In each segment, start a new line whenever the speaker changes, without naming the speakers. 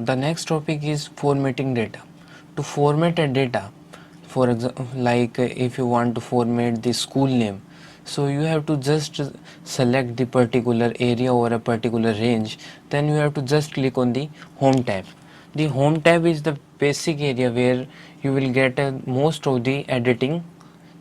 the next topic is formatting data. To format a data, for example, like if you want to format the school name, so you have to just select the particular area or a particular range, then you have to just click on the home tab. The home tab is the basic area where you will get most of the editing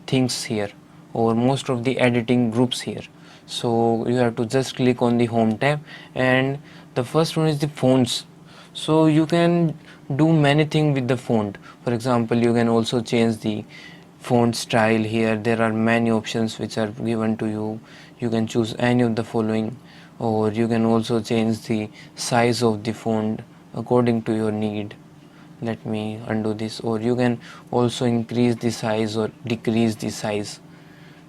things here, or most of the editing groups here. So you have to just click on the home tab, and the first one is the fonts. So you can do many things with the font. For example, you can also change the font style. Here there are many options which are given to you. You can choose any of the following, or you can also change the size of the font according to your need. Let me undo this. Or you can also increase the size or decrease the size,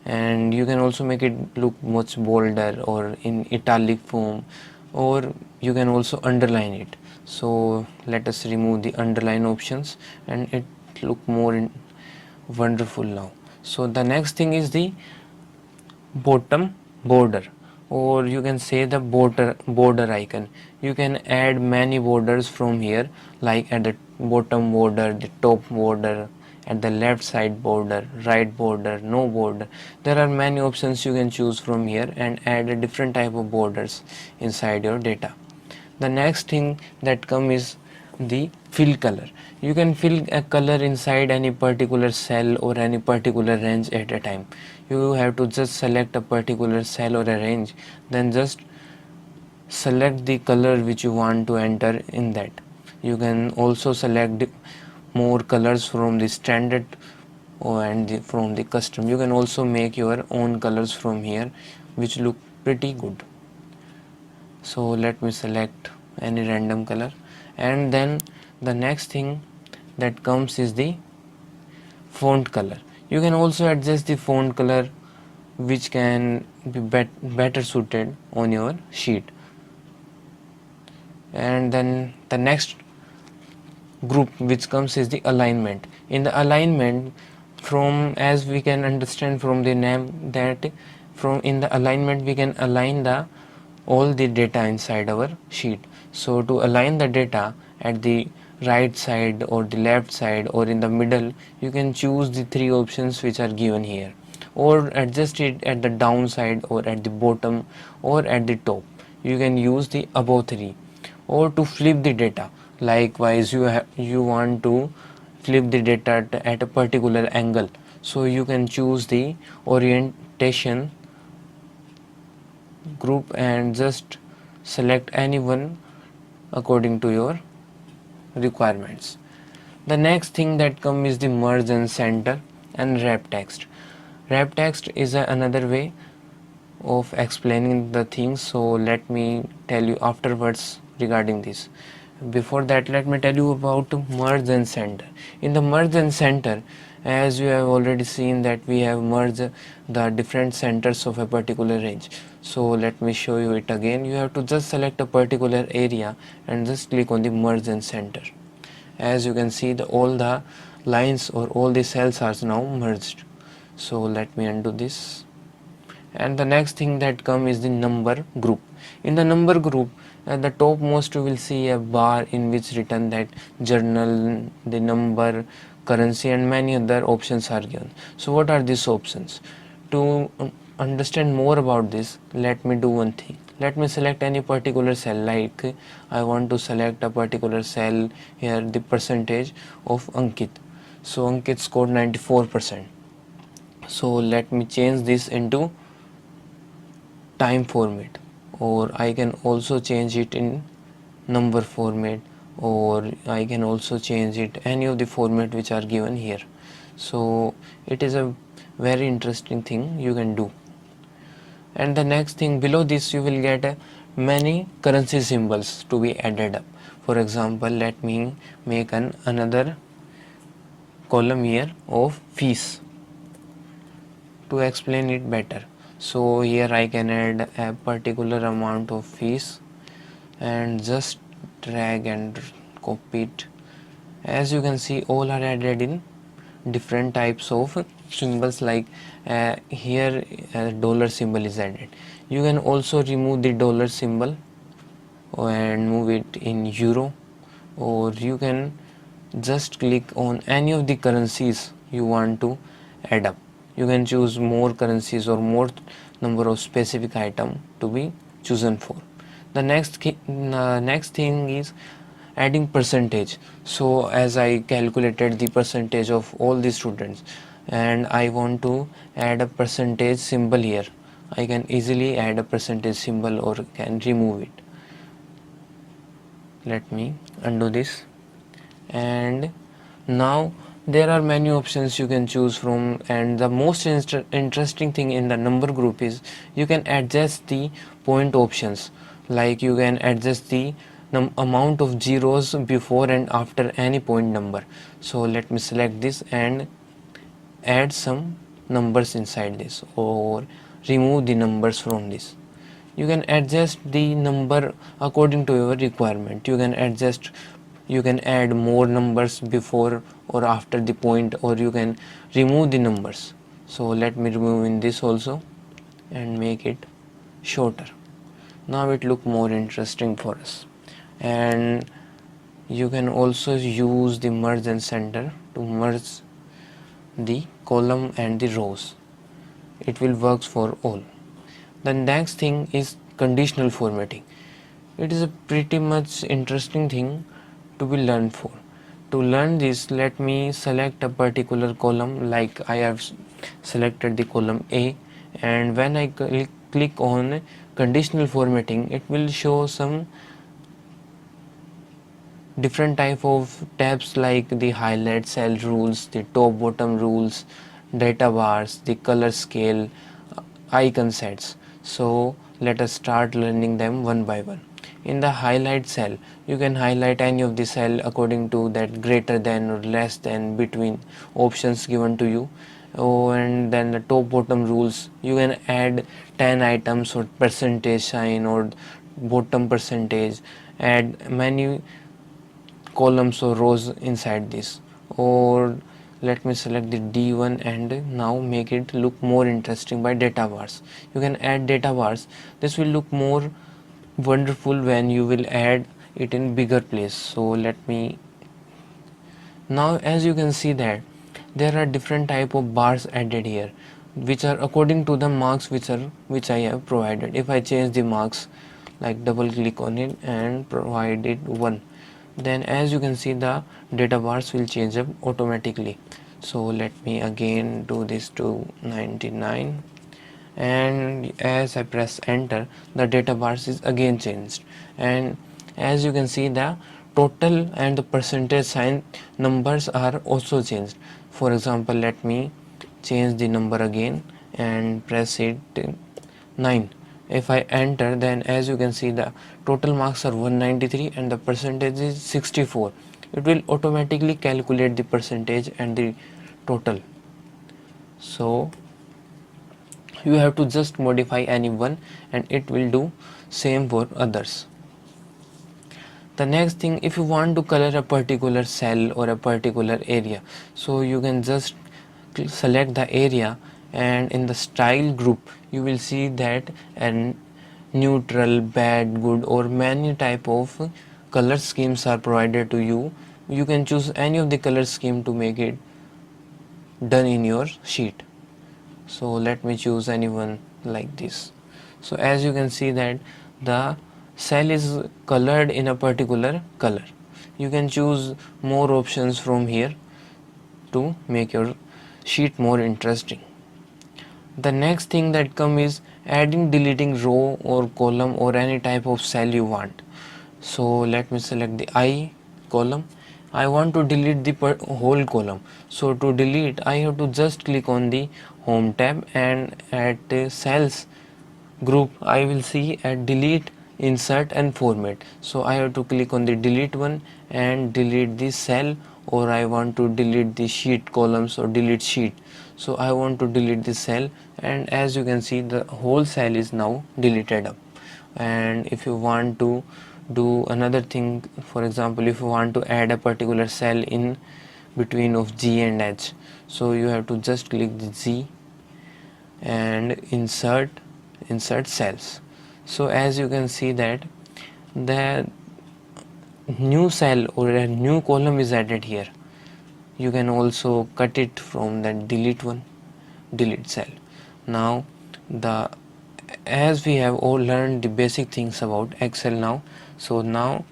and you can also make it look much bolder or in italic form, or you can also underline it. So let us remove the underline options, and it look more wonderful now. So the next thing is the bottom border, or you can say the border icon. You can add many borders from here, like at the bottom border, the top border, at the left side border, right border, no border. There are many options you can choose from here and add a different type of borders inside your data. The next thing that come is the fill color. You can fill a color inside any particular cell or any particular range at a time. You have to just select a particular cell or a range, then just select the color which you want to enter in that. You can also select more colors from the standard and from the custom. You can also make your own colors from here which look pretty good. So let me select any random color, and then the next thing that comes is the font color. You can also adjust the font color which can be better suited on your sheet. And then the next group which comes is the alignment. In the alignment, from as we can understand from the name, that from in the alignment we can align the all the data inside our sheet. So to align the data at the right side or the left side or in the middle, you can choose the three options which are given here, or adjust it at the down side or at the bottom or at the top. You can use the above three. Or to flip the data, likewise you want to flip the data at a particular angle, so you can choose the orientation group and just select any one according to your requirements. The next thing that comes is the merge and center and wrap text. Wrap text is another way of explaining the things, so let me tell you afterwards regarding this. Before that, let me tell you about merge and center. In the merge and center, as you have already seen that we have merged the different centers of a particular range. So let me show you it again. You have to just select a particular area and just click on the merge and center. As you can see, all the lines or all the cells are now merged. So let me undo this. And the next thing that come is the number group. In the number group, at the topmost you will see a bar in which written that journal, the number, currency, and many other options are given. So what are these options? To understand more about this, let me do one thing. Let me select any particular cell, like I want to select a particular cell here, the percentage of Ankit. So Ankit scored 94%. So let me change this into time format, or I can also change it in number format, or I can also change it any of the format which are given here. So it is a very interesting thing you can do. And the next thing, below this you will get many currency symbols to be added up. For example, let me make another column here of fees to explain it better. So here I can add a particular amount of fees and just drag and copy it. As you can see, all are added in different types of symbols, like here a dollar symbol is added. You can also remove the dollar symbol and move it in euro, or you can just click on any of the currencies you want to add up. You can choose more currencies or more number of specific item to be chosen for. The next thing is adding percentage. So as I calculated the percentage of all the students and I want to add a percentage symbol here, I can easily add a percentage symbol or can remove it. Let me undo this. And now there are many options you can choose from, and the most interesting thing in the number group is you can adjust the point options, like you can adjust the amount of zeros before and after any point number. So let me select this and add some numbers inside this, or remove the numbers from this. You can adjust the number according to your requirement. You can add more numbers before or after the point, or you can remove the numbers. So let me remove in this also and make it shorter. Now it look more interesting for us. And you can also use the merge and center to merge the column and the rows. It will work for all. The next thing is conditional formatting. It is a pretty much interesting thing to be learned for. To learn this, let me select a particular column, like I have selected the column A, and when I click on conditional formatting, it will show some different type of tabs like the highlight cell rules, the top bottom rules, data bars, the color scale, icon sets. So let us start learning them one by one. In the highlight cell, you can highlight any of the cell according to that greater than or less than between options given to you. Oh, and then the top bottom rules, you can add 10 items or percentage sign or bottom percentage, add many columns or rows inside this. Or let me select the D1 and now make it look more interesting by data bars. You can add data bars. This will look more wonderful when you will add it in bigger place. So let me, now as you can see that there are different type of bars added here, which are according to the marks which I have provided. If I change the marks, like double click on it and provide it 1, then as you can see the data bars will change up automatically. So let me again do this to 99, and as I press enter, the data bars is again changed, and as you can see the total and the percentage sign numbers are also changed. For example, let me change the number again and press it 9. If I enter, then as you can see the total marks are 193 and the percentage is 64. It will automatically calculate the percentage and the total. So you have to just modify any one and it will do same for others. The next thing, if you want to color a particular cell or a particular area, so you can just select the area, and in the style group you will see that an neutral, bad, good or many type of color schemes are provided to you. You can choose any of the color scheme to make it done in your sheet. So let me choose anyone like this. So as you can see that the cell is colored in a particular color. You can choose more options from here to make your sheet more interesting. The next thing that come is adding, deleting row or column or any type of cell you want. So let me select the I column. I want to delete the whole column. So to delete, I have to just click on the home tab, and at cells group I will see at delete, insert and format. So I have to click on the delete one and delete the cell, or I want to delete the sheet columns or delete sheet. So I want to delete the cell, and as you can see the whole cell is now deleted up. And if you want to do another thing, for example if you want to add a particular cell in between of G and H, so you have to just click the G and insert cells. So as you can see that the new cell or a new column is added here, you can also cut it from the delete cell. Now the as we have all learned the basic things about Excel now, so now